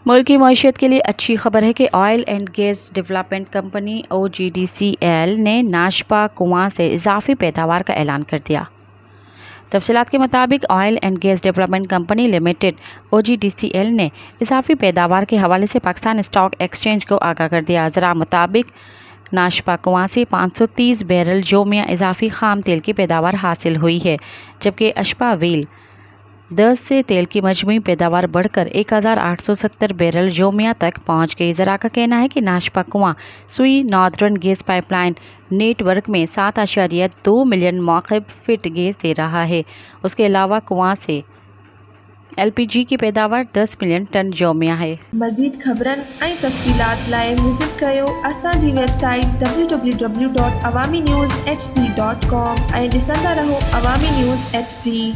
मुल्क की मईशत के लिए अच्छी खबर है कि oil and gas development company OGDCL ने नाशपा कुआं से इजाफी पैदावार का ऐलान कर दिया। तफसीलात के मुताबिक oil and gas development company limited OGDCL ने इजाफी पैदावार के हवाले से पाकिस्तान स्टॉक एक्सचेंज को आगाह कर दिया। ज़रा मुताबिक नाशपा कुआं से 530 बैरल जोमिया इजाफी खाम तेल की पैदावार हासिल हुई है, जबकि अशपा व्हील 10 से तेल की मजमूई पैदावार बढ़कर 1870 बैरल जोमिया तक पहुंच गई। ज़रा का कहना है कि नाशपा कुआं सुई नॉर्दर्न गैस पाइपलाइन नेटवर्क में 7.2 मिलियन मौक़िब फिट गैस दे रहा है। उसके अलावा कुआं से LPG की पैदावार 10 मिलियन टन जोमिया है। मज़ीद ख़बरन ऐं तफ़सीलात लाइ विज़िट कयो असांजी वेबसाइट www.awamiNewsHD.com ऐं ॾिसंदा रहो अवामी न्यूज़ HD।